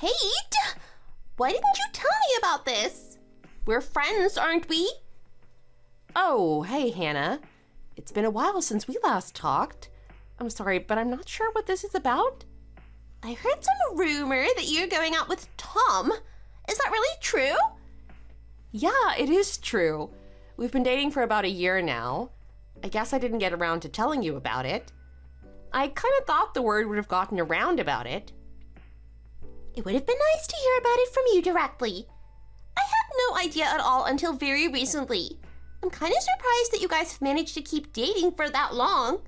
Kate? Why didn't you tell me about this? We're friends, aren't we? Oh, hey, Hannah. It's been a while since we last talked. I'm sorry, but I'm not sure what this is about. I heard some rumor that you're going out with Tom. Is that really true? Yeah, it is true. We've been dating for about a year now. I guess I didn't get around to telling you about it. I kind of thought the word would have gotten around about it. It would have been nice to hear about it from you directly. I had no idea at all until very recently. I'm kind of surprised that you guys have managed to keep dating for that long.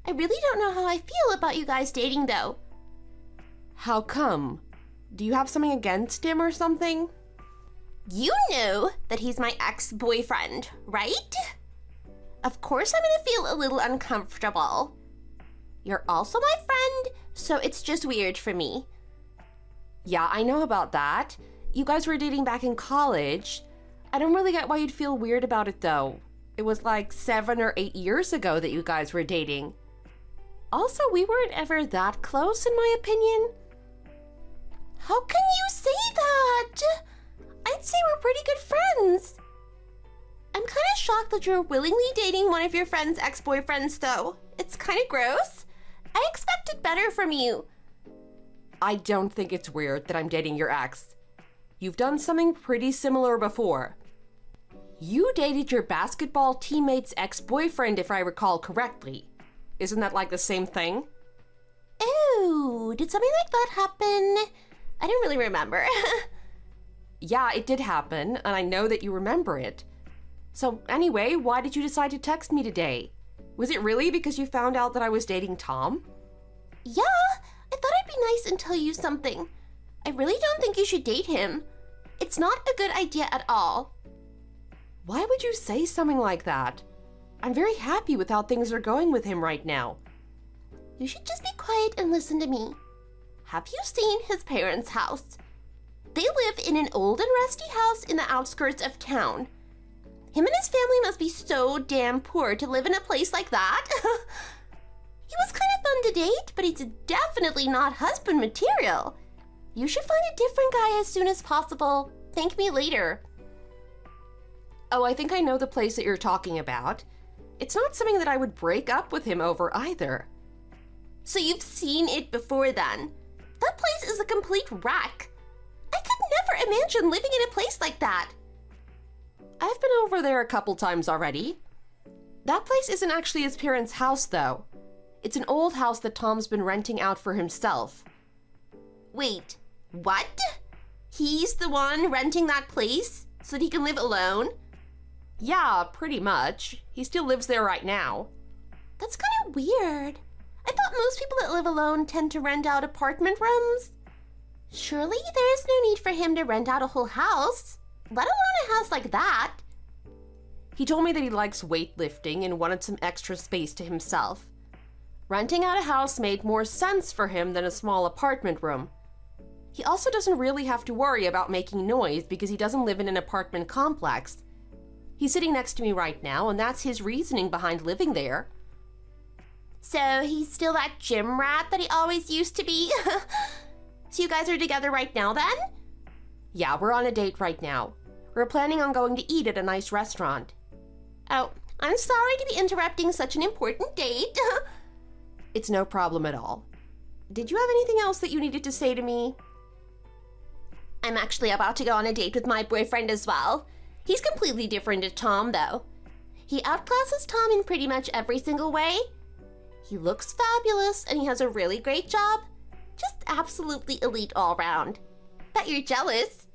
I really don't know how I feel about you guys dating, though. How come? Do you have something against him or something? You know that he's my ex-boyfriend, right? Of course I'm gonna feel a little uncomfortable. You're also my friend, so it's just weird for me. Yeah, I know about that. You guys were dating back in college. I don't really get why you'd feel weird about it, though. It was like 7 or 8 years ago that you guys were dating. Also, we weren't ever that close, in my opinion. How can you say that? I'd say we're pretty good friends. I'm kind of shocked that you're willingly dating one of your friend's ex-boyfriends, though. It's kind of gross. I expected better from you. I don't think it's weird that I'm dating your ex. You've done something pretty similar before. You dated your basketball teammate's ex-boyfriend, if I recall correctly. Isn't that like the same thing? Oh, did something like that happen? I don't really remember. Yeah, it did happen, and I know that you remember it. So anyway, why did you decide to text me today? Was it really because you found out that I was dating Tom? Yeah, I thought I'd be nice and tell you something. I really don't think you should date him. It's not a good idea at all. Why would you say something like that? I'm very happy with how things are going with him right now. You should just be quiet and listen to me. Have you seen his parents' house? They live in an old and rusty house in the outskirts of town. Him and his family must be so damn poor to live in a place like that. He was kind of fun to date, but he's definitely not husband material. You should find a different guy as soon as possible. Thank me later. Oh, I think I know the place that you're talking about. It's not something that I would break up with him over either. So you've seen it before then? That place is a complete wreck. I could never imagine living in a place like that. I've been over there a couple times already. That place isn't actually his parents' house, though. It's an old house that Tom's been renting out for himself. Wait, what? He's the one renting that place so that he can live alone? Yeah, pretty much. He still lives there right now. That's kind of weird. I thought most people that live alone tend to rent out apartment rooms. Surely there is no need for him to rent out a whole house, let alone a house like that. He told me that he likes weightlifting and wanted some extra space to himself. Renting out a house made more sense for him than a small apartment room. He also doesn't really have to worry about making noise because he doesn't live in an apartment complex. He's sitting next to me right now, and that's his reasoning behind living there. So he's still that gym rat that he always used to be? So you guys are together right now then? Yeah, we're on a date right now. We're planning on going to eat at a nice restaurant. Oh, I'm sorry to be interrupting such an important date. It's no problem at all. Did you have anything else that you needed to say to me? I'm actually about to go on a date with my boyfriend as well. He's completely different to Tom, though. He outclasses Tom in pretty much every single way. He looks fabulous, and he has a really great job. Just absolutely elite all around. Bet you're jealous.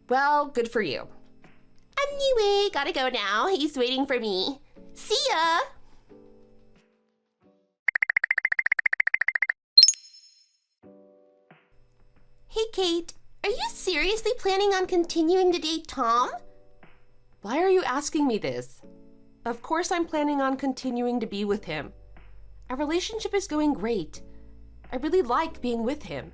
Well, good for you. Anyway, gotta go now. He's waiting for me. See ya! Hey, Kate. Are you seriously planning on continuing to date Tom? Why are you asking me this? Of course I'm planning on continuing to be with him. Our relationship is going great. I really like being with him.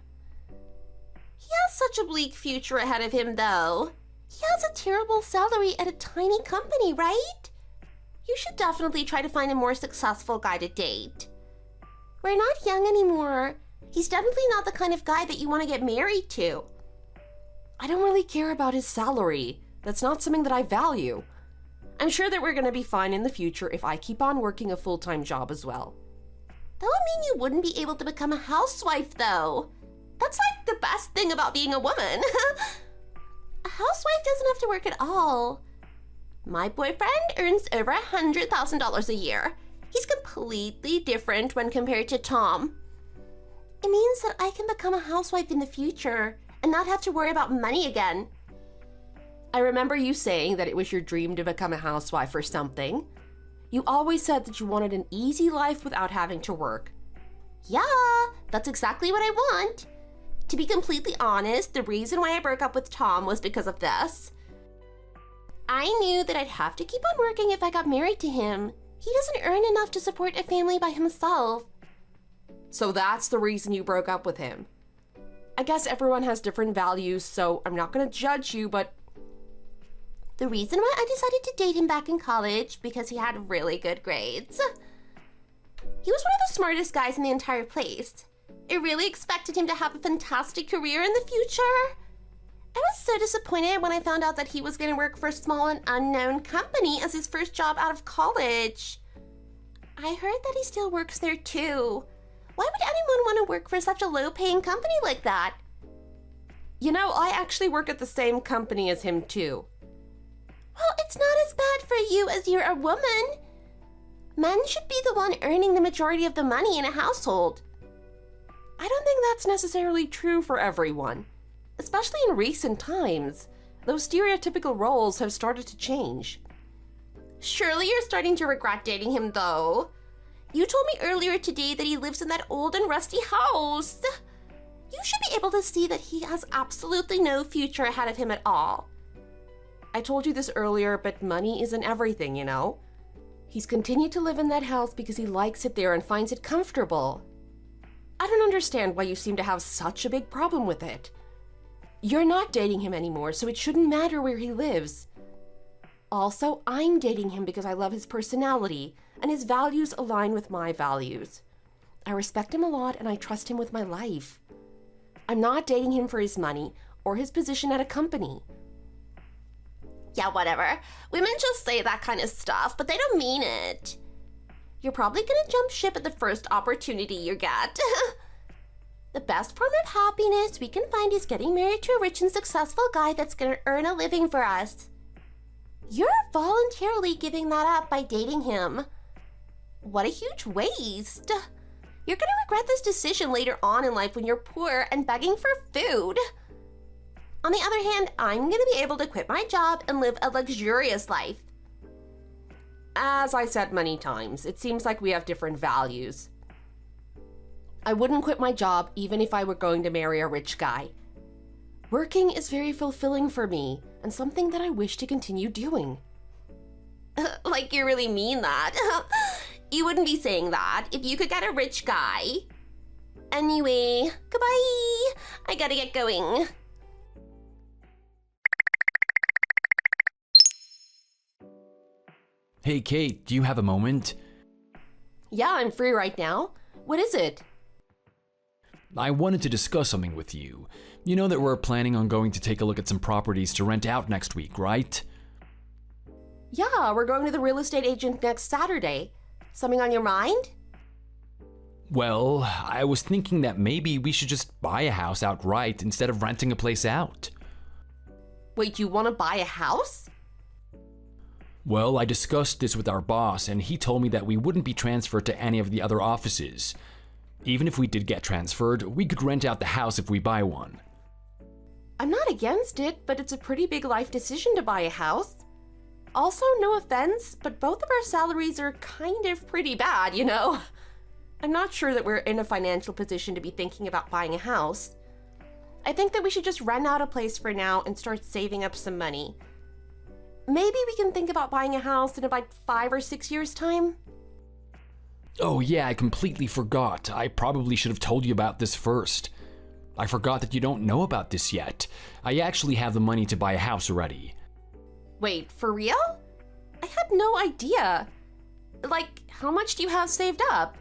He has such a bleak future ahead of him, though. He has a terrible salary at a tiny company, right? You should definitely try to find a more successful guy to date. We're not young anymore, He's definitely not the kind of guy that you want to get married to. I don't really care about his salary. That's not something that I value. I'm sure that we're going to be fine in the future if I keep on working a full-time job as well. That would mean you wouldn't be able to become a housewife, though. That's like the best thing about being a woman. A housewife doesn't have to work at all. My boyfriend earns over $100,000 a year. He's completely different when compared to Tom. It means that I can become a housewife in the future and not have to worry about money again. I remember you saying that it was your dream to become a housewife or something. You always said that you wanted an easy life without having to work. Yeah, that's exactly what I want. To be completely honest, the reason why I broke up with Tom was because of this. I knew that I'd have to keep on working if I got married to him. He doesn't earn enough to support a family by himself. So that's the reason you broke up with him. I guess everyone has different values, so I'm not going to judge you, but the reason why I decided to date him back in college because he had really good grades. He was one of the smartest guys in the entire place. I really expected him to have a fantastic career in the future. I was so disappointed when I found out that he was going to work for a small and unknown company as his first job out of college. I heard that he still works there too. Why would anyone want to work for such a low-paying company like that? You know, I actually work at the same company as him too. Well, it's not as bad for you as you're a woman. Men should be the one earning the majority of the money in a household. I don't think that's necessarily true for everyone. Especially in recent times, those stereotypical roles have started to change. Surely you're starting to regret dating him, though. You told me earlier today that he lives in that old and rusty house. You should be able to see that he has absolutely no future ahead of him at all. I told you this earlier, but money isn't everything, you know? He's continued to live in that house because he likes it there and finds it comfortable. I don't understand why you seem to have such a big problem with it. You're not dating him anymore, so it shouldn't matter where he lives. Also, I'm dating him because I love his personality, and his values align with my values. I respect him a lot, and I trust him with my life. I'm not dating him for his money or his position at a company. Yeah, whatever. Women just say that kind of stuff, but they don't mean it. You're probably gonna jump ship at the first opportunity you get. The best form of happiness we can find is getting married to a rich and successful guy that's gonna earn a living for us. You're voluntarily giving that up by dating him. What a huge waste. You're gonna regret this decision later on in life when you're poor and begging for food. On the other hand, I'm gonna be able to quit my job and live a luxurious life. As I said many times, it seems like we have different values. I wouldn't quit my job even if I were going to marry a rich guy. Working is very fulfilling for me and something that I wish to continue doing. Like you really mean that. You wouldn't be saying that if you could get a rich guy. Anyway, goodbye. I gotta get going. Hey Kate, do you have a moment? Yeah, I'm free right now. What is it? I wanted to discuss something with you. You know that we're planning on going to take a look at some properties to rent out next week, right? Yeah, we're going to the real estate agent next Saturday. Something on your mind? Well, I was thinking that maybe we should just buy a house outright instead of renting a place out. Wait, you want to buy a house? Well, I discussed this with our boss, and he told me that we wouldn't be transferred to any of the other offices. Even if we did get transferred, we could rent out the house if we buy one. I'm not against it, but it's a pretty big life decision to buy a house. Also, no offense, but both of our salaries are kind of pretty bad, you know? I'm not sure that we're in a financial position to be thinking about buying a house. I think that we should just rent out a place for now and start saving up some money. Maybe we can think about buying a house in about 5 or 6 years' time. Oh yeah, I completely forgot. I probably should have told you about this first. I forgot that you don't know about this yet. I actually have the money to buy a house already. Wait, for real? I had no idea. Like, how much do you have saved up?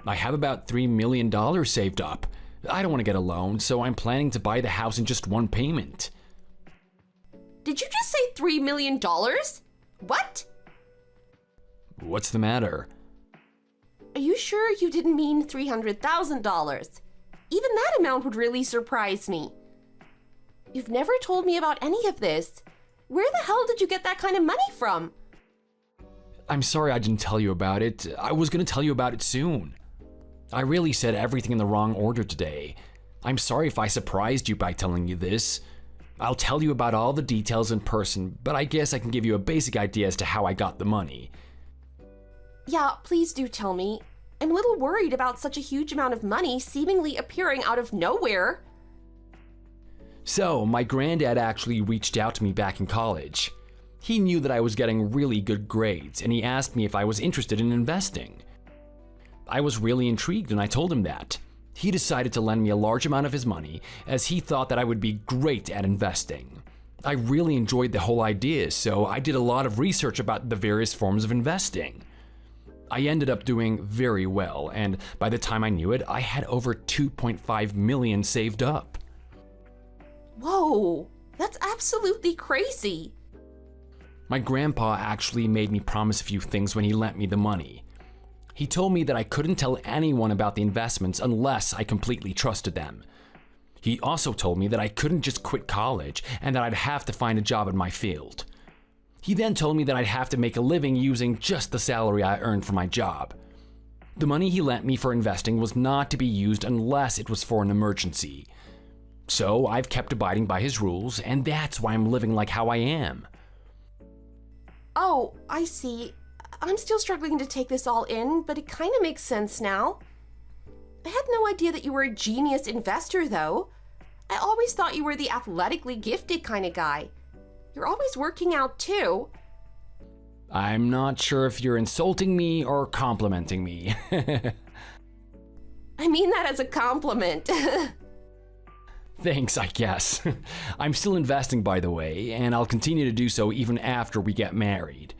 I have about $3 million saved up. I don't want to get a loan, so I'm planning to buy the house in just one payment. Did you just say $3 million? What? What's the matter? Are you sure you didn't mean $300,000? Even that amount would really surprise me. You've never told me about any of this. Where the hell did you get that kind of money from? I'm sorry I didn't tell you about it. I was going to tell you about it soon. I really said everything in the wrong order today. I'm sorry if I surprised you by telling you this. I'll tell you about all the details in person, but I guess I can give you a basic idea as to how I got the money. Yeah, please do tell me. I'm a little worried about such a huge amount of money seemingly appearing out of nowhere. So, my granddad actually reached out to me back in college. He knew that I was getting really good grades, and he asked me if I was interested in investing. I was really intrigued, and I told him that. He decided to lend me a large amount of his money, as he thought that I would be great at investing. I really enjoyed the whole idea, so I did a lot of research about the various forms of investing. I ended up doing very well, and by the time I knew it, I had over $2.5 million saved up. Whoa, that's absolutely crazy. My grandpa actually made me promise a few things when he lent me the money. He told me that I couldn't tell anyone about the investments unless I completely trusted them. He also told me that I couldn't just quit college and that I'd have to find a job in my field. He then told me that I'd have to make a living using just the salary I earned for my job. The money he lent me for investing was not to be used unless it was for an emergency. So I've kept abiding by his rules, and that's why I'm living like how I am. Oh, I see. I'm still struggling to take this all in, but it kind of makes sense now. I had no idea that you were a genius investor, though. I always thought you were the athletically gifted kind of guy. You're always working out, too. I'm not sure if you're insulting me or complimenting me. I mean that as a compliment. Thanks, I guess. I'm still investing, by the way, and I'll continue to do so even after we get married.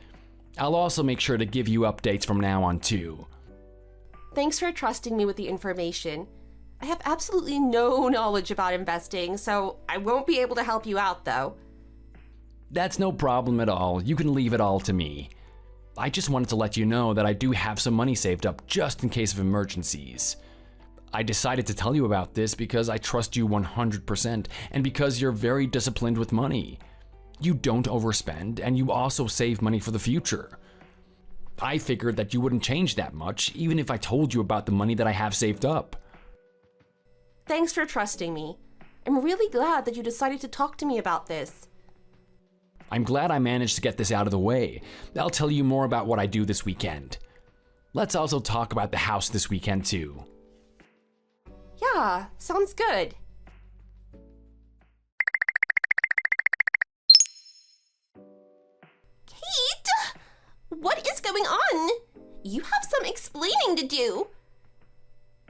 I'll also make sure to give you updates from now on, too. Thanks for trusting me with the information. I have absolutely no knowledge about investing, so I won't be able to help you out, though. That's no problem at all. You can leave it all to me. I just wanted to let you know that I do have some money saved up just in case of emergencies. I decided to tell you about this because I trust you 100% and because you're very disciplined with money. You don't overspend, and you also save money for the future. I figured that you wouldn't change that much, even if I told you about the money that I have saved up. Thanks for trusting me. I'm really glad that you decided to talk to me about this. I'm glad I managed to get this out of the way. I'll tell you more about what I do this weekend. Let's also talk about the house this weekend, too. Yeah, sounds good. Kate! What is going on? You have some explaining to do.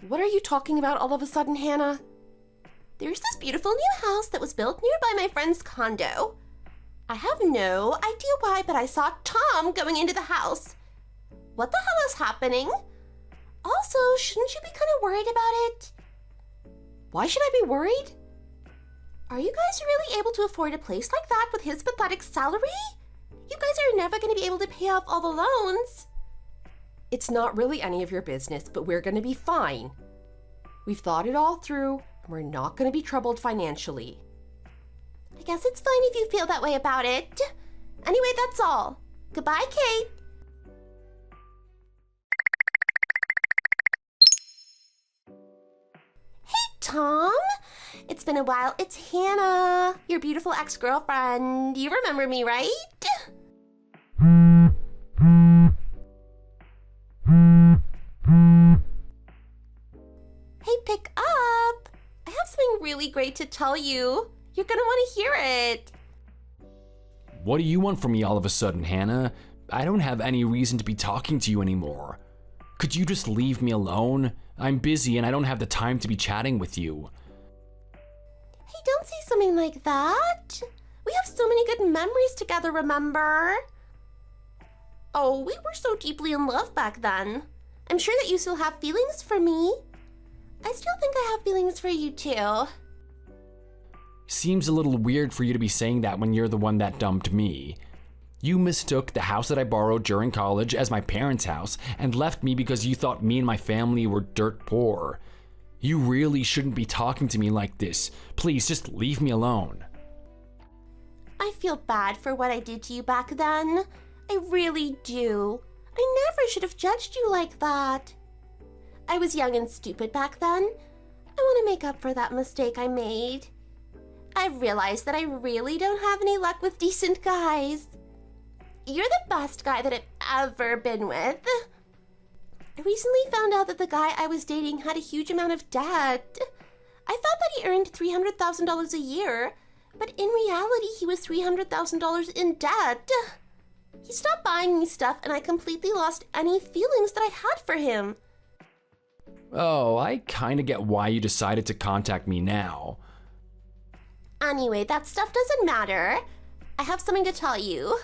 What are you talking about all of a sudden, Hannah? There's this beautiful new house that was built nearby my friend's condo. I have no idea why, but I saw Tom going into the house. What the hell is happening? Also, shouldn't you be kind of worried about it? Why should I be worried? Are you guys really able to afford a place like that with his pathetic salary? You guys are never going to be able to pay off all the loans. It's not really any of your business, but we're going to be fine. We've thought it all through, and we're not going to be troubled financially. I guess it's fine if you feel that way about it. Anyway, that's all. Goodbye, Kate. Hey, Tom. It's been a while. It's Hannah, your beautiful ex-girlfriend. You remember me, right? Hey, pick up. I have something really great to tell you. You're gonna want to hear it. What do you want from me all of a sudden, Hannah? I don't have any reason to be talking to you anymore. Could you just leave me alone? I'm busy and I don't have the time to be chatting with you. Hey, don't say something like that. We have so many good memories together, remember? Oh, we were so deeply in love back then. I'm sure that you still have feelings for me. I still think I have feelings for you too. Seems a little weird for you to be saying that when you're the one that dumped me. You mistook the house that I borrowed during college as my parents' house and left me because you thought me and my family were dirt poor. You really shouldn't be talking to me like this. Please, just leave me alone. I feel bad for what I did to you back then. I really do. I never should have judged you like that. I was young and stupid back then. I want to make up for that mistake I made. I've realized that I really don't have any luck with decent guys. You're the best guy that I've ever been with. I recently found out that the guy I was dating had a huge amount of debt. I thought that he earned $300,000 a year, but in reality he was $300,000 in debt. He stopped buying me stuff and I completely lost any feelings that I had for him. Oh, I kinda get why you decided to contact me now. Anyway, that stuff doesn't matter. I have something to tell you.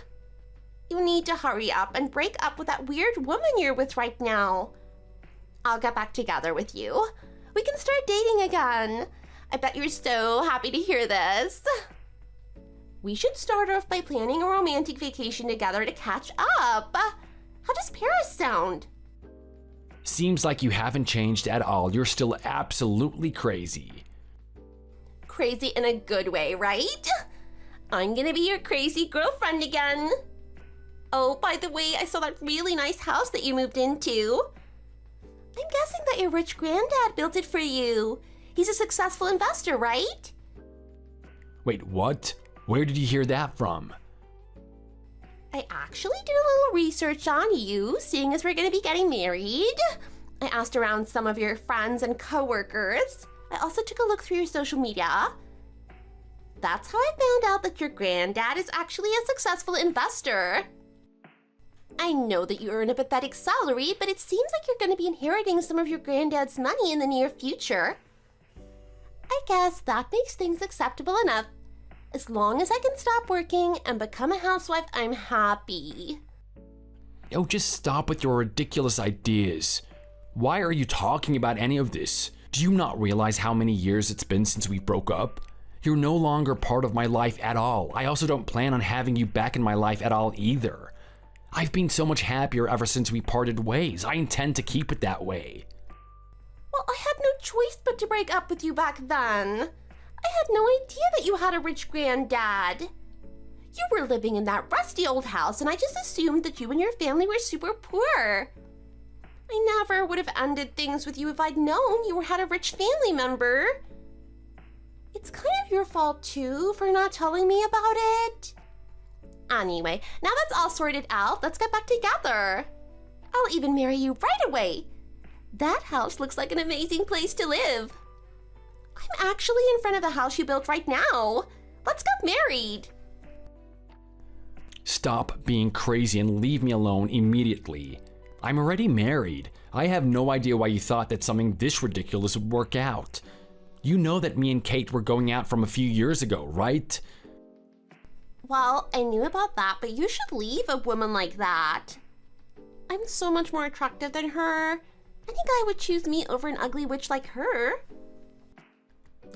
You need to hurry up and break up with that weird woman you're with right now. I'll get back together with you. We can start dating again. I bet you're so happy to hear this. We should start off by planning a romantic vacation together to catch up. How does Paris sound? Seems like you haven't changed at all. You're still absolutely crazy. Crazy in a good way, right? I'm gonna be your crazy girlfriend again. Oh, by the way, I saw that really nice house that you moved into. I'm guessing that your rich granddad built it for you. He's a successful investor, right? Wait, what? Where did you hear that from? I actually did a little research on you, seeing as we're gonna be getting married. I asked around some of your friends and coworkers. I also took a look through your social media. That's how I found out that your granddad is actually a successful investor. I know that you earn a pathetic salary, but it seems like you're going to be inheriting some of your granddad's money in the near future. I guess that makes things acceptable enough. As long as I can stop working and become a housewife, I'm happy. Oh, just stop with your ridiculous ideas. Why are you talking about any of this? Do you not realize how many years it's been since we broke up? You're no longer part of my life at all. I also don't plan on having you back in my life at all either. I've been so much happier ever since we parted ways. I intend to keep it that way. Well, I had no choice but to break up with you back then. I had no idea that you had a rich granddad. You were living in that rusty old house, and I just assumed that you and your family were super poor. I never would have ended things with you if I'd known you had a rich family member. It's kind of your fault, too, for not telling me about it. Anyway, now that's all sorted out, let's get back together. I'll even marry you right away. That house looks like an amazing place to live. I'm actually in front of the house you built right now. Let's get married. Stop being crazy and leave me alone immediately. I'm already married. I have no idea why you thought that something this ridiculous would work out. You know that me and Kate were going out from a few years ago, right? Well, I knew about that, but you should leave a woman like that. I'm so much more attractive than her. I think I would choose me over an ugly witch like her.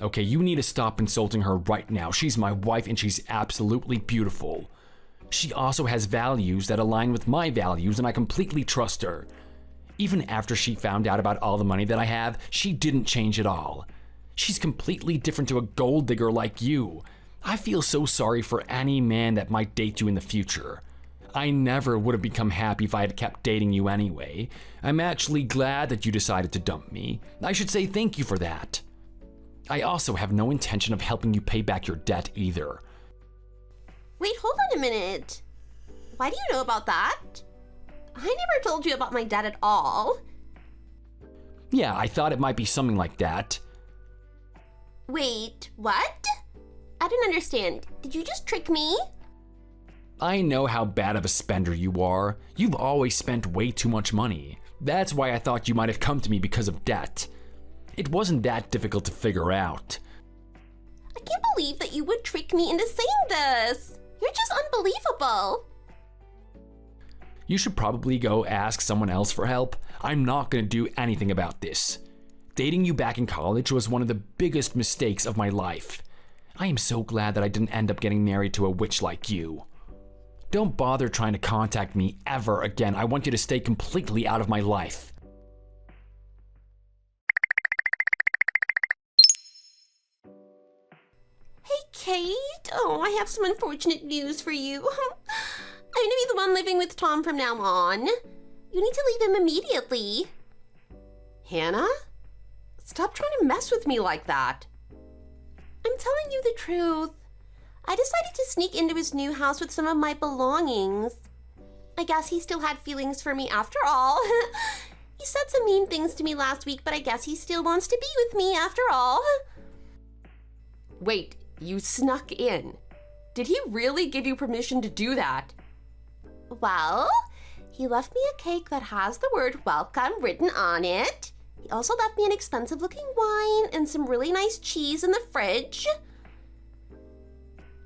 Okay, you need to stop insulting her right now. She's my wife and she's absolutely beautiful. She also has values that align with my values and I completely trust her. Even after she found out about all the money that I have, she didn't change at all. She's completely different to a gold digger like you. I feel so sorry for any man that might date you in the future. I never would have become happy if I had kept dating you anyway. I'm actually glad that you decided to dump me. I should say thank you for that. I also have no intention of helping you pay back your debt either. Wait, hold on a minute. Why do you know about that? I never told you about my debt at all. Yeah, I thought it might be something like that. Wait, what? I don't understand. Did you just trick me? I know how bad of a spender you are. You've always spent way too much money. That's why I thought you might have come to me because of debt. It wasn't that difficult to figure out. I can't believe that you would trick me into saying this. You're just unbelievable. You should probably go ask someone else for help. I'm not going to do anything about this. Dating you back in college was one of the biggest mistakes of my life. I am so glad that I didn't end up getting married to a witch like you. Don't bother trying to contact me ever again. I want you to stay completely out of my life. Hey, Kate. Oh, I have some unfortunate news for you. I'm gonna be the one living with Tom from now on. You need to leave him immediately. Hannah? Stop trying to mess with me like that. I'm telling you the truth. I decided to sneak into his new house with some of my belongings. I guess he still had feelings for me after all. He said some mean things to me last week, but I guess he still wants to be with me after all. Wait, you snuck in. Did he really give you permission to do that? Well, he left me a cake that has the word welcome written on it. He also left me an expensive-looking wine and some really nice cheese in the fridge.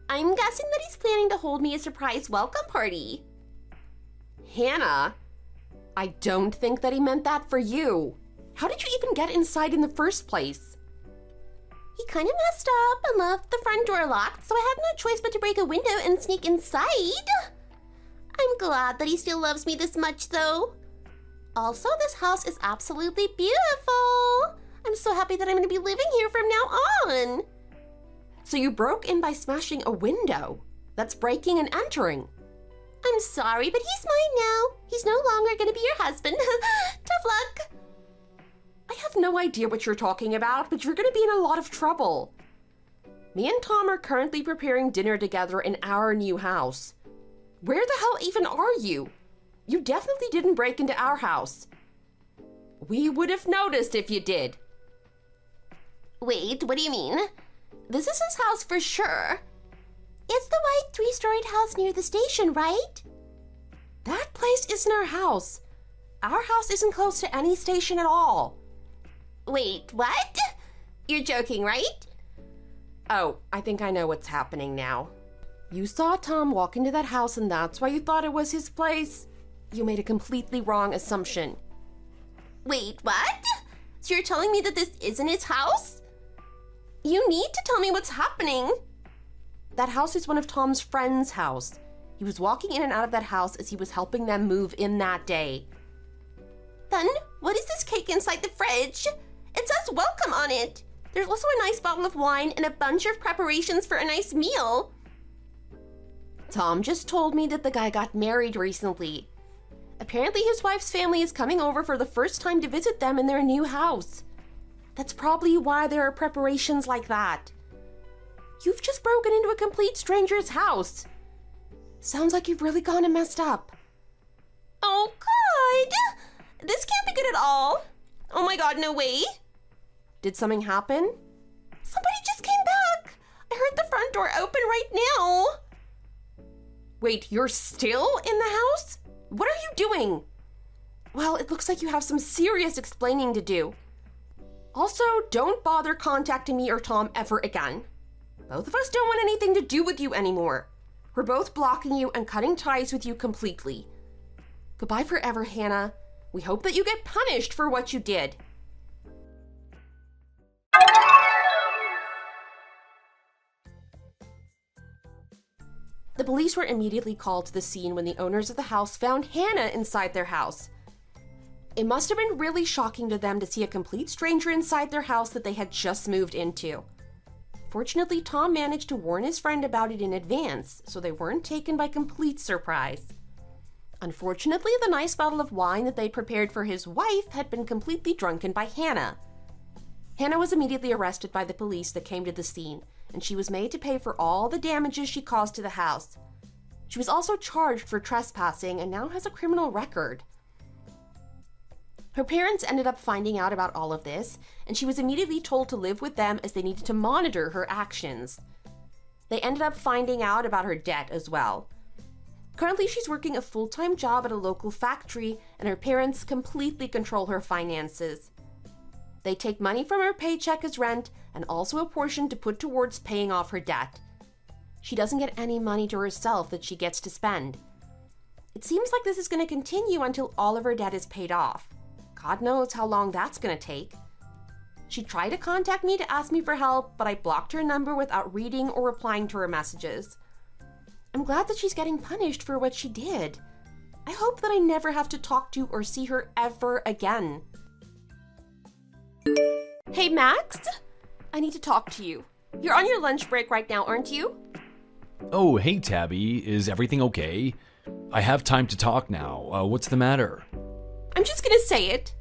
I'm guessing that he's planning to hold me a surprise welcome party. Hannah, I don't think that he meant that for you. How did you even get inside in the first place? He kind of messed up and left the front door locked, so I had no choice but to break a window and sneak inside. I'm glad that he still loves me this much, though. Also, this house is absolutely beautiful. I'm so happy that I'm going to be living here from now on. So you broke in by smashing a window. That's breaking and entering. I'm sorry, but he's mine now. He's no longer going to be your husband. Tough luck. I have no idea what you're talking about, but you're going to be in a lot of trouble. Me and Tom are currently preparing dinner together in our new house. Where the hell even are you? You definitely didn't break into our house. We would have noticed if you did. Wait, what do you mean? This is his house for sure. It's the white 3-storied house near the station, right? That place isn't our house. Our house isn't close to any station at all. Wait, what? You're joking, right? Oh, I think I know what's happening now. You saw Tom walk into that house and that's why you thought it was his place? You made a completely wrong assumption. Wait, what? So you're telling me that this isn't his house? You need to tell me what's happening. That house is one of Tom's friend's house. He was walking in and out of that house as he was helping them move in that day. Then, what is this cake inside the fridge? It says welcome on it. There's also a nice bottle of wine and a bunch of preparations for a nice meal. Tom just told me that the guy got married recently. Apparently his wife's family is coming over for the first time to visit them in their new house. That's probably why there are preparations like that. You've just broken into a complete stranger's house. Sounds like you've really gone and messed up. Oh, God! This can't be good at all. Oh my God, no way. Did something happen? Somebody just came back. I heard the front door open right now. Wait, you're still in the house? What are you doing? Well, it looks like you have some serious explaining to do. Also, don't bother contacting me or Tom ever again. Both of us don't want anything to do with you anymore. We're both blocking you and cutting ties with you completely. Goodbye forever, Hannah. We hope that you get punished for what you did. The police were immediately called to the scene when the owners of the house found Hannah inside their house. It must have been really shocking to them to see a complete stranger inside their house that they had just moved into. Fortunately, Tom managed to warn his friend about it in advance, so they weren't taken by complete surprise. Unfortunately, the nice bottle of wine that they prepared for his wife had been completely drunken by Hannah. Hannah was immediately arrested by the police that came to the scene, and she was made to pay for all the damages she caused to the house. She was also charged for trespassing and now has a criminal record. Her parents ended up finding out about all of this, and she was immediately told to live with them as they needed to monitor her actions. They ended up finding out about her debt as well. Currently, she's working a full-time job at a local factory, and her parents completely control her finances. They take money from her paycheck as rent, and also a portion to put towards paying off her debt. She doesn't get any money to herself that she gets to spend. It seems like this is going to continue until all of her debt is paid off. God knows how long that's going to take. She tried to contact me to ask me for help, but I blocked her number without reading or replying to her messages. I'm glad that she's getting punished for what she did. I hope that I never have to talk to or see her ever again. Hey, Max? I need to talk to you. You're on your lunch break right now, aren't you? Oh, hey Tabby, is everything okay? I have time to talk now. What's the matter? I'm just gonna say it.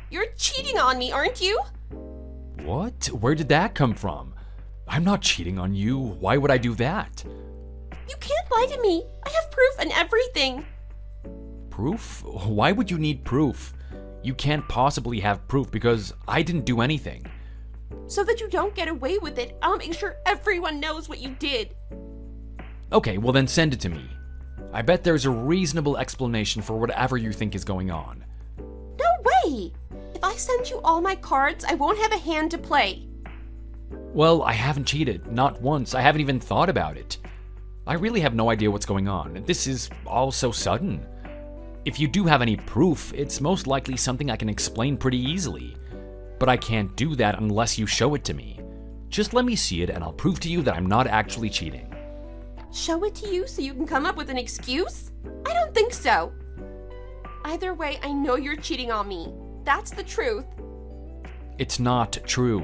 You're cheating on me, aren't you? What? Where did that come from? I'm not cheating on you. Why would I do that? You can't lie to me. I have proof and everything. Proof? Why would you need proof? You can't possibly have proof because I didn't do anything. So that you don't get away with it, I'll make sure everyone knows what you did. Okay, well then send it to me. I bet there's a reasonable explanation for whatever you think is going on. No way! If I send you all my cards, I won't have a hand to play. Well, I haven't cheated. Not once. I haven't even thought about it. I really have no idea what's going on. This is all so sudden. If you do have any proof, it's most likely something I can explain pretty easily. But I can't do that unless you show it to me. Just let me see it and I'll prove to you that I'm not actually cheating. Show it to you so you can come up with an excuse? I don't think so. Either way, I know you're cheating on me. That's the truth. It's not true.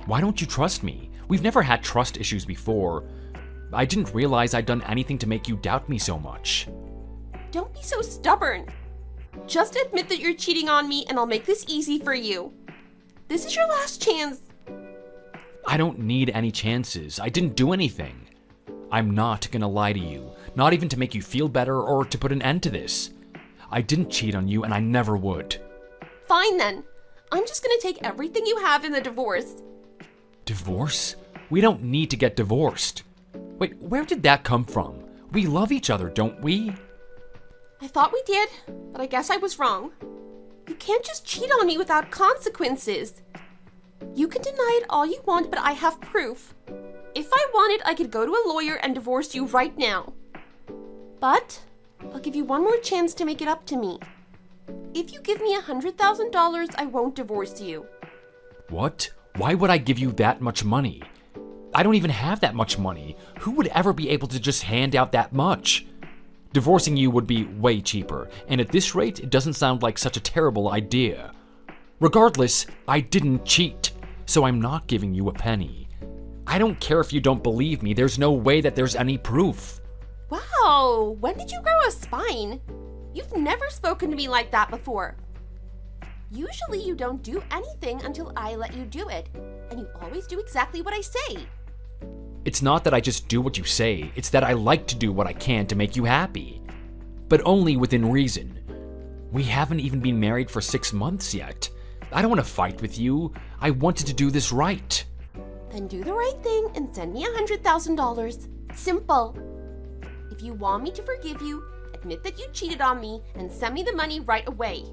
Why don't you trust me? We've never had trust issues before. I didn't realize I'd done anything to make you doubt me so much. Don't be so stubborn. Just admit that you're cheating on me and I'll make this easy for you. This is your last chance. I don't need any chances. I didn't do anything. I'm not gonna lie to you, not even to make you feel better or to put an end to this. I didn't cheat on you and I never would. Fine then. I'm just gonna take everything you have in the divorce. Divorce? We don't need to get divorced. Wait, where did that come from? We love each other, don't we? I thought we did, but I guess I was wrong. You can't just cheat on me without consequences. You can deny it all you want, but I have proof. If I wanted, I could go to a lawyer and divorce you right now. But I'll give you one more chance to make it up to me. If you give me $100,000, I won't divorce you. What? Why would I give you that much money? I don't even have that much money. Who would ever be able to just hand out that much? Divorcing you would be way cheaper, and at this rate, it doesn't sound like such a terrible idea. Regardless, I didn't cheat, so I'm not giving you a penny. I don't care if you don't believe me, there's no way that there's any proof. Wow, when did you grow a spine? You've never spoken to me like that before. Usually you don't do anything until I let you do it, and you always do exactly what I say. It's not that I just do what you say, it's that I like to do what I can to make you happy. But only within reason. We haven't even been married for 6 months yet. I don't want to fight with you. I wanted to do this right. Then do the right thing and send me $100,000. Simple. If you want me to forgive you, admit that you cheated on me and send me the money right away.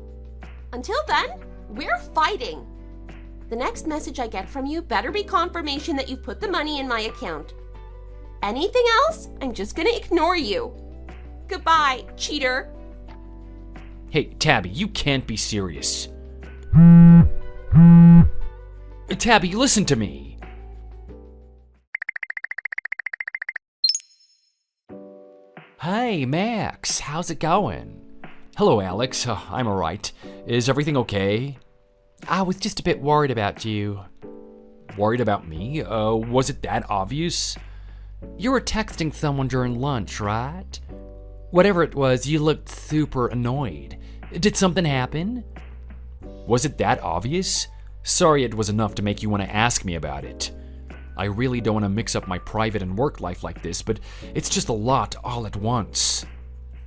Until then, we're fighting. The next message I get from you better be confirmation that you've put the money in my account. Anything else, I'm just gonna ignore you. Goodbye, cheater. Hey, Tabby, you can't be serious. Tabby, listen to me. Hey, Max, how's it going? Hello, Alex. I'm alright. Is everything okay? I was just a bit worried about you. Worried about me? Was it that obvious? You were texting someone during lunch, right? Whatever it was, you looked super annoyed. Did something happen? Was it that obvious? Sorry it was enough to make you want to ask me about it. I really don't want to mix up my private and work life like this, but it's just a lot all at once.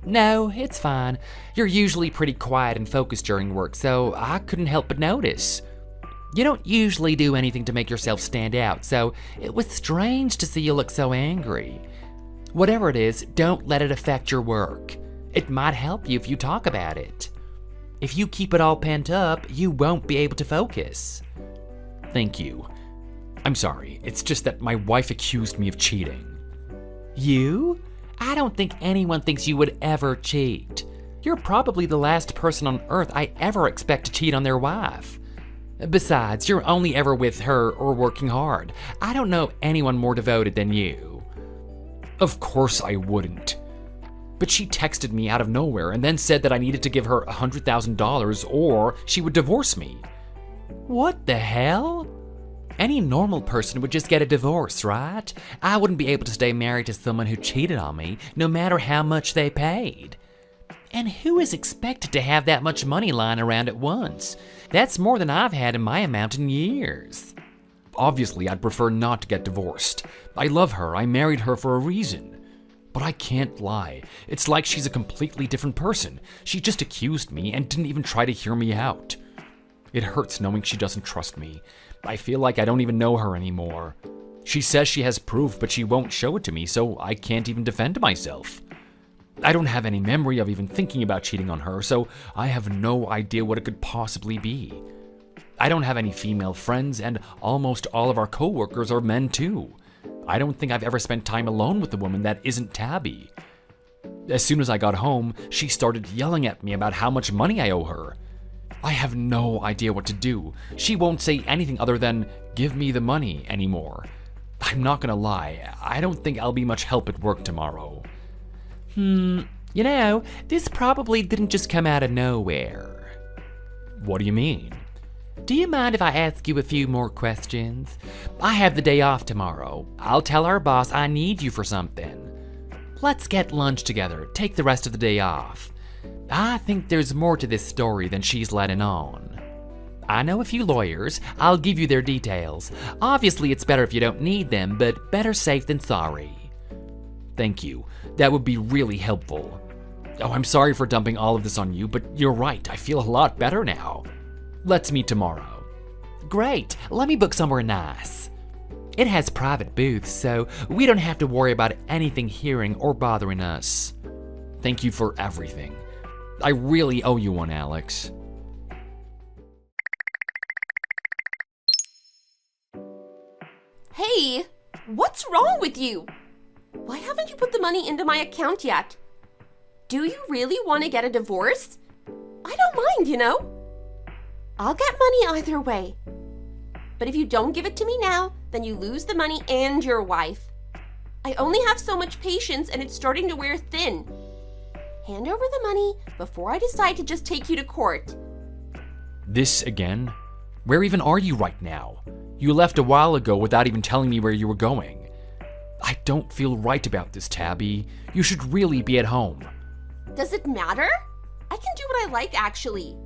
No, it's fine. You're usually pretty quiet and focused during work, so I couldn't help but notice. You don't usually do anything to make yourself stand out, so it was strange to see you look so angry. Whatever it is, don't let it affect your work. It might help you if you talk about it. If you keep it all pent up, you won't be able to focus. Thank you. I'm sorry, it's just that my wife accused me of cheating. You? I don't think anyone thinks you would ever cheat. You're probably the last person on earth I ever expect to cheat on their wife. Besides, you're only ever with her or working hard. I don't know anyone more devoted than you. Of course I wouldn't. But she texted me out of nowhere and then said that I needed to give her $100,000 or she would divorce me. What the hell? Any normal person would just get a divorce, right? I wouldn't be able to stay married to someone who cheated on me, no matter how much they paid. And who is expected to have that much money lying around at once? That's more than I've had in my amount in years. Obviously, I'd prefer not to get divorced. I love her, I married her for a reason. But I can't lie. It's like she's a completely different person. She just accused me and didn't even try to hear me out. It hurts knowing she doesn't trust me. I feel like I don't even know her anymore. She says she has proof, but she won't show it to me, so I can't even defend myself. I don't have any memory of even thinking about cheating on her, so I have no idea what it could possibly be. I don't have any female friends, and almost all of our coworkers are men too. I don't think I've ever spent time alone with a woman that isn't Tabby. As soon as I got home, she started yelling at me about how much money I owe her. I have no idea what to do. She won't say anything other than, "Give me the money," anymore. I'm not gonna lie, I don't think I'll be much help at work tomorrow. You know, this probably didn't just come out of nowhere. What do you mean? Do you mind if I ask you a few more questions? I have the day off tomorrow. I'll tell our boss I need you for something. Let's get lunch together, take the rest of the day off. I think there's more to this story than she's letting on. I know a few lawyers. I'll give you their details. Obviously, it's better if you don't need them, but better safe than sorry. Thank you. That would be really helpful. Oh, I'm sorry for dumping all of this on you, but you're right. I feel a lot better now. Let's meet tomorrow. Great. Let me book somewhere nice. It has private booths, so we don't have to worry about anything hearing or bothering us. Thank you for everything. I really owe you one, Alex. Hey, what's wrong with you? Why haven't you put the money into my account yet? Do you really want to get a divorce? I don't mind, you know. I'll get money either way. But if you don't give it to me now, then you lose the money and your wife. I only have so much patience and it's starting to wear thin. Hand over the money before I decide to just take you to court. This again? Where even are you right now? You left a while ago without even telling me where you were going. I don't feel right about this, Tabby. You should really be at home. Does it matter? I can do what I like, actually.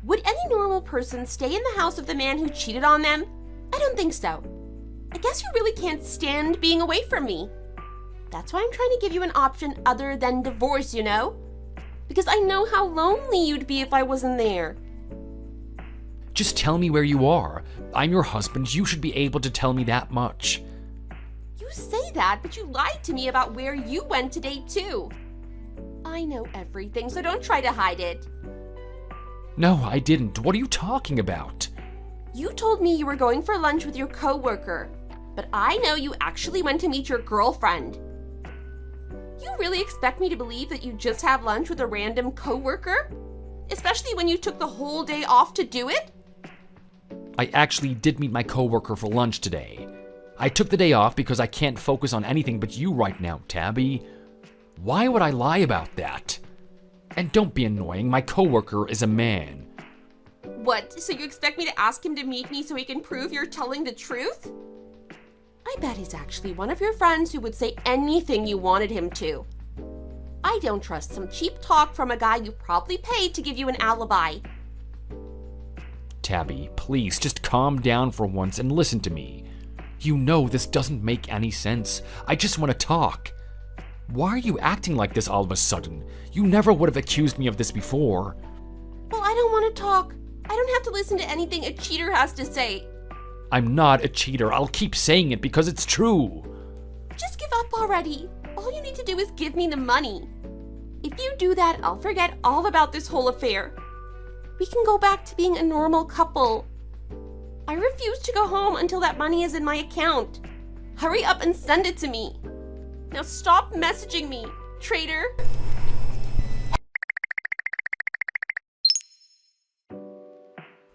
Would any normal person stay in the house of the man who cheated on them? I don't think so. I guess you really can't stand being away from me. That's why I'm trying to give you an option other than divorce, you know? Because I know how lonely you'd be if I wasn't there. Just tell me where you are. I'm your husband. You should be able to tell me that much. You say that, but you lied to me about where you went today, too. I know everything, so don't try to hide it. No, I didn't. What are you talking about? You told me you were going for lunch with your coworker, but I know you actually went to meet your girlfriend. You really expect me to believe that you just have lunch with a random coworker? Especially when you took the whole day off to do it? I actually did meet my coworker for lunch today. I took the day off because I can't focus on anything but you right now, Tabby. Why would I lie about that? And don't be annoying, my coworker is a man. What, so you expect me to ask him to meet me so he can prove you're telling the truth? I bet he's actually one of your friends who would say anything you wanted him to. I don't trust some cheap talk from a guy you probably paid to give you an alibi. Tabby, please, just calm down for once and listen to me. You know this doesn't make any sense. I just want to talk. Why are you acting like this all of a sudden? You never would have accused me of this before. Well, I don't want to talk. I don't have to listen to anything a cheater has to say. I'm not a cheater. I'll keep saying it because it's true. Just give up already. All you need to do is give me the money. If you do that, I'll forget all about this whole affair. We can go back to being a normal couple. I refuse to go home until that money is in my account. Hurry up and send it to me. Now stop messaging me, traitor.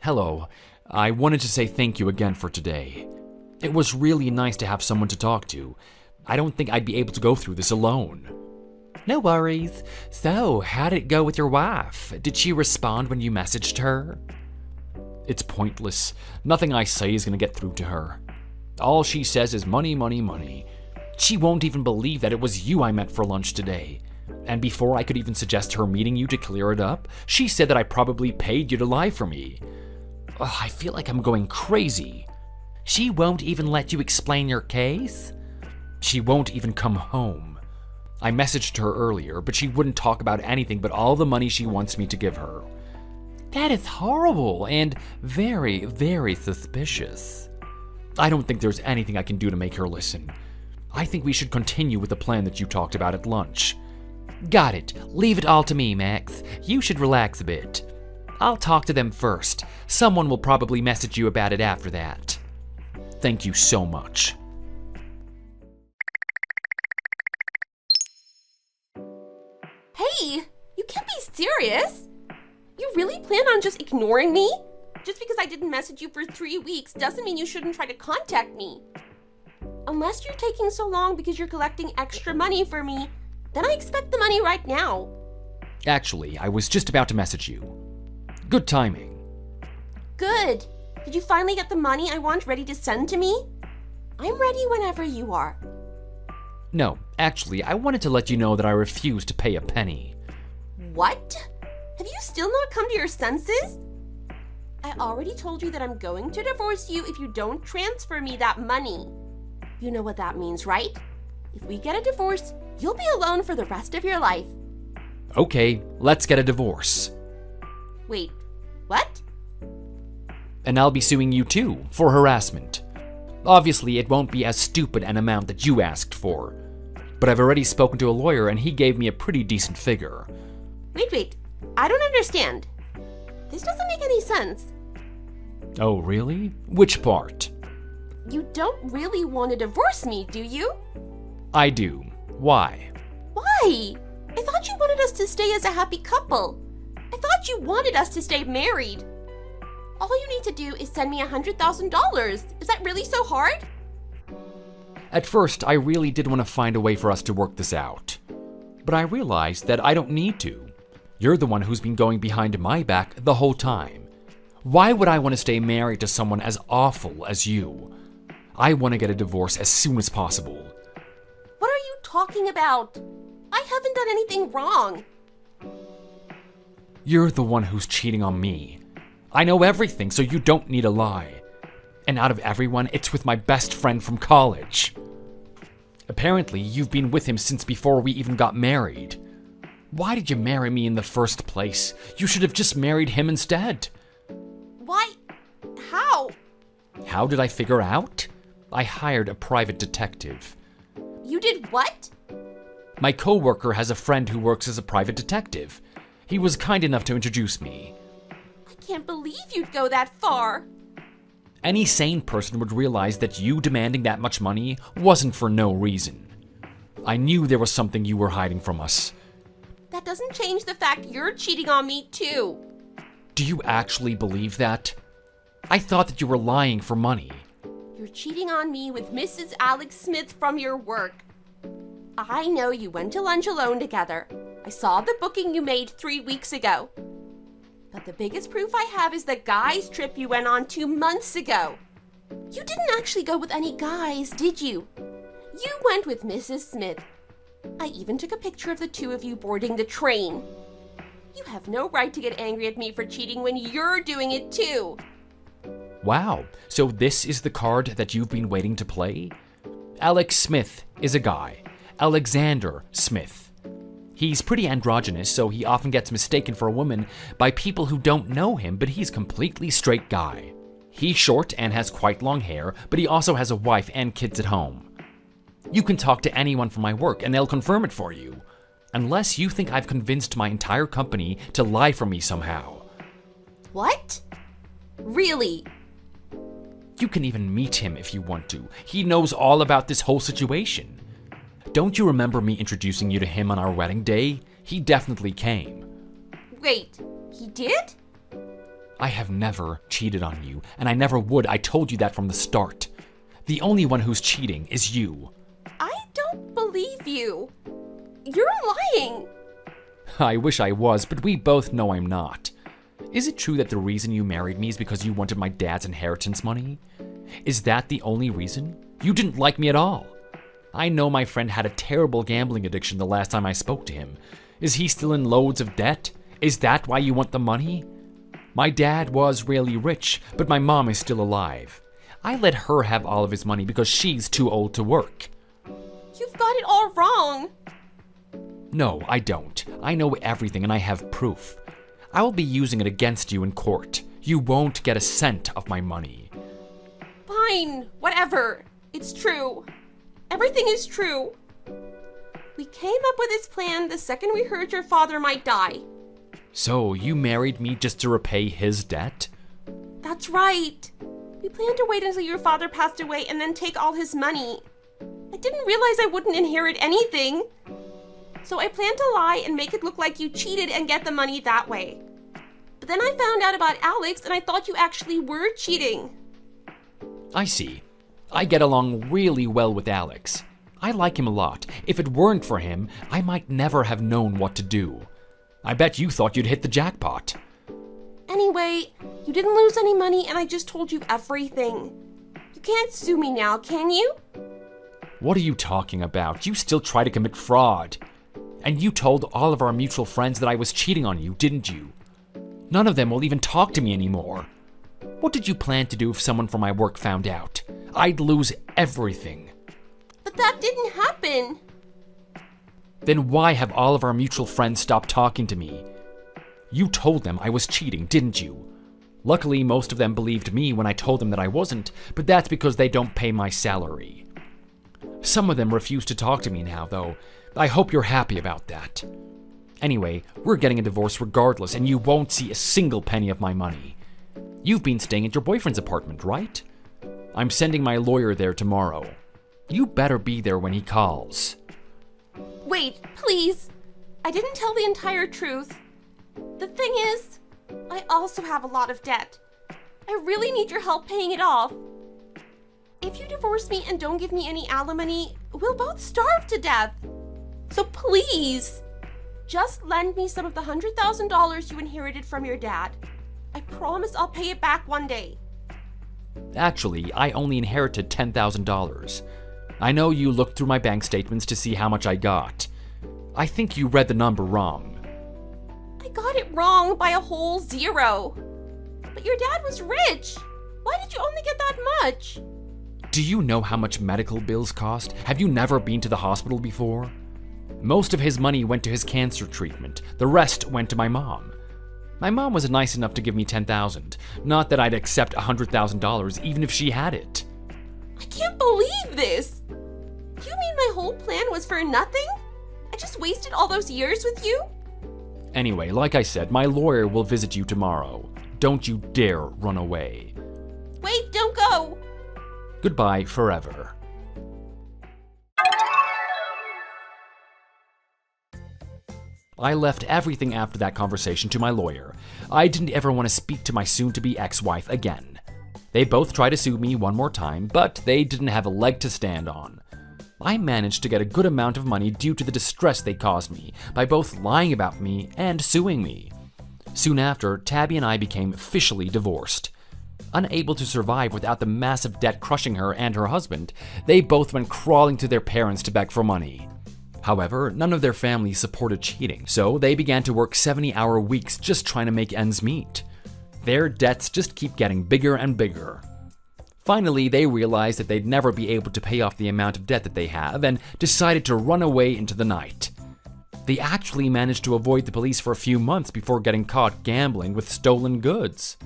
Hello. I wanted to say thank you again for today. It was really nice to have someone to talk to. I don't think I'd be able to go through this alone. No worries. So, how did it go with your wife? Did she respond when you messaged her? It's pointless. Nothing I say is going to get through to her. All she says is money, money, money. She won't even believe that it was you I met for lunch today. And before I could even suggest her meeting you to clear it up, she said that I probably paid you to lie for me. Ugh, I feel like I'm going crazy. She won't even let you explain your case? She won't even come home. I messaged her earlier, but she wouldn't talk about anything but all the money she wants me to give her. That is horrible and very, very suspicious. I don't think there's anything I can do to make her listen. I think we should continue with the plan that you talked about at lunch. Got it. Leave it all to me, Max. You should relax a bit. I'll talk to them first. Someone will probably message you about it after that. Thank you so much. Hey, you can't be serious. You really plan on just ignoring me? Just because I didn't message you for 3 weeks doesn't mean you shouldn't try to contact me. Unless you're taking so long because you're collecting extra money for me, then I expect the money right now. Actually, I was just about to message you. Good timing. Good. Did you finally get the money I want ready to send to me? I'm ready whenever you are. No, actually, I wanted to let you know that I refuse to pay a penny. What? Have you still not come to your senses? I already told you that I'm going to divorce you if you don't transfer me that money. You know what that means, right? If we get a divorce, you'll be alone for the rest of your life. Okay, let's get a divorce. Wait, what? And I'll be suing you too, for harassment. Obviously, it won't be as stupid an amount that you asked for. But I've already spoken to a lawyer and he gave me a pretty decent figure. Wait, I don't understand. This doesn't make any sense. Oh, really? Which part? You don't really want to divorce me, do you? I do. Why? Why? I thought you wanted us to stay as a happy couple. I thought you wanted us to stay married. All you need to do is send me $100,000. Is that really so hard? At first, I really did want to find a way for us to work this out. But I realized that I don't need to. You're the one who's been going behind my back the whole time. Why would I want to stay married to someone as awful as you? I want to get a divorce as soon as possible. What are you talking about? I haven't done anything wrong. You're the one who's cheating on me. I know everything, so you don't need a lie. And out of everyone, it's with my best friend from college. Apparently, you've been with him since before we even got married. Why did you marry me in the first place? You should have just married him instead. Why? How? How did I figure out? I hired a private detective. You did what? My coworker has a friend who works as a private detective. He was kind enough to introduce me. I can't believe you'd go that far. Any sane person would realize that you demanding that much money wasn't for no reason. I knew there was something you were hiding from us. That doesn't change the fact you're cheating on me too. Do you actually believe that? I thought that you were lying for money. You're cheating on me with Mrs. Alex Smith from your work. I know you went to lunch alone together. I saw the booking you made 3 weeks ago. But the biggest proof I have is the guys' trip you went on 2 months ago. You didn't actually go with any guys, did you? You went with Mrs. Smith. I even took a picture of the two of you boarding the train. You have no right to get angry at me for cheating when you're doing it too. Wow, so this is the card that you've been waiting to play? Alex Smith is a guy. Alexander Smith. He's pretty androgynous, so he often gets mistaken for a woman by people who don't know him, but he's a completely straight guy. He's short and has quite long hair, but he also has a wife and kids at home. You can talk to anyone from my work and they'll confirm it for you. Unless you think I've convinced my entire company to lie for me somehow. What? Really? You can even meet him if you want to. He knows all about this whole situation. Don't you remember me introducing you to him on our wedding day? He definitely came. Wait, he did? I have never cheated on you, and I never would. I told you that from the start. The only one who's cheating is you. I don't believe you. You're lying. I wish I was, but we both know I'm not. Is it true that the reason you married me is because you wanted my dad's inheritance money? Is that the only reason? You didn't like me at all. I know my friend had a terrible gambling addiction the last time I spoke to him. Is he still in loads of debt? Is that why you want the money? My dad was really rich, but my mom is still alive. I let her have all of his money because she's too old to work. You've got it all wrong. No, I don't. I know everything and I have proof. I will be using it against you in court. You won't get a cent of my money. Fine, whatever. It's true. Everything is true. We came up with this plan the second we heard your father might die. So you married me just to repay his debt? That's right. We planned to wait until your father passed away and then take all his money. I didn't realize I wouldn't inherit anything. So I planned to lie and make it look like you cheated and get the money that way. But then I found out about Alex and I thought you actually were cheating. I see. I get along really well with Alex. I like him a lot. If it weren't for him, I might never have known what to do. I bet you thought you'd hit the jackpot. Anyway, you didn't lose any money and I just told you everything. You can't sue me now, can you? What are you talking about? You still try to commit fraud. And you told all of our mutual friends that I was cheating on you, didn't you? None of them will even talk to me anymore. What did you plan to do if someone from my work found out? I'd lose everything. But that didn't happen. Then why have all of our mutual friends stopped talking to me? You told them I was cheating, didn't you? Luckily, most of them believed me when I told them that I wasn't, but that's because they don't pay my salary. Some of them refuse to talk to me now, though. I hope you're happy about that. Anyway, we're getting a divorce regardless, and you won't see a single penny of my money. You've been staying at your boyfriend's apartment, right? I'm sending my lawyer there tomorrow. You better be there when he calls. Wait, please. I didn't tell the entire truth. The thing is, I also have a lot of debt. I really need your help paying it off. If you divorce me and don't give me any alimony, we'll both starve to death. So please, just lend me some of the $100,000 you inherited from your dad. I promise I'll pay it back one day. Actually, I only inherited $10,000. I know you looked through my bank statements to see how much I got. I think you read the number wrong. I got it wrong by a whole 0. But your dad was rich. Why did you only get that much? Do you know how much medical bills cost? Have you never been to the hospital before? Most of his money went to his cancer treatment. The rest went to my mom. My mom was nice enough to give me $10,000. Not that I'd accept $100,000 even if she had it. I can't believe this. You mean my whole plan was for nothing? I just wasted all those years with you? Anyway, like I said, my lawyer will visit you tomorrow. Don't you dare run away. Wait, don't go. Goodbye forever. I left everything after that conversation to my lawyer. I didn't ever want to speak to my soon-to-be ex-wife again. They both tried to sue me one more time, but they didn't have a leg to stand on. I managed to get a good amount of money due to the distress they caused me by both lying about me and suing me. Soon after, Tabby and I became officially divorced. Unable to survive without the massive debt crushing her and her husband, they both went crawling to their parents to beg for money. However, none of their families supported cheating, so they began to work 70-hour weeks just trying to make ends meet. Their debts just keep getting bigger and bigger. Finally, they realized that they'd never be able to pay off the amount of debt that they have and decided to run away into the night. They actually managed to avoid the police for a few months before getting caught gambling with stolen goods.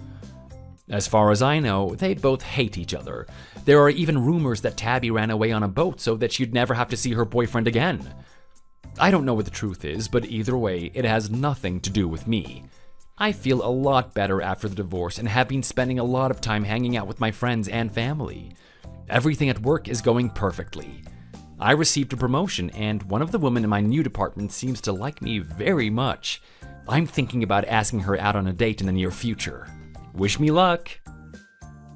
As far as I know, they both hate each other. There are even rumors that Tabby ran away on a boat so that she'd never have to see her boyfriend again. I don't know what the truth is, but either way, it has nothing to do with me. I feel a lot better after the divorce and have been spending a lot of time hanging out with my friends and family. Everything at work is going perfectly. I received a promotion, and one of the women in my new department seems to like me very much. I'm thinking about asking her out on a date in the near future. Wish me luck!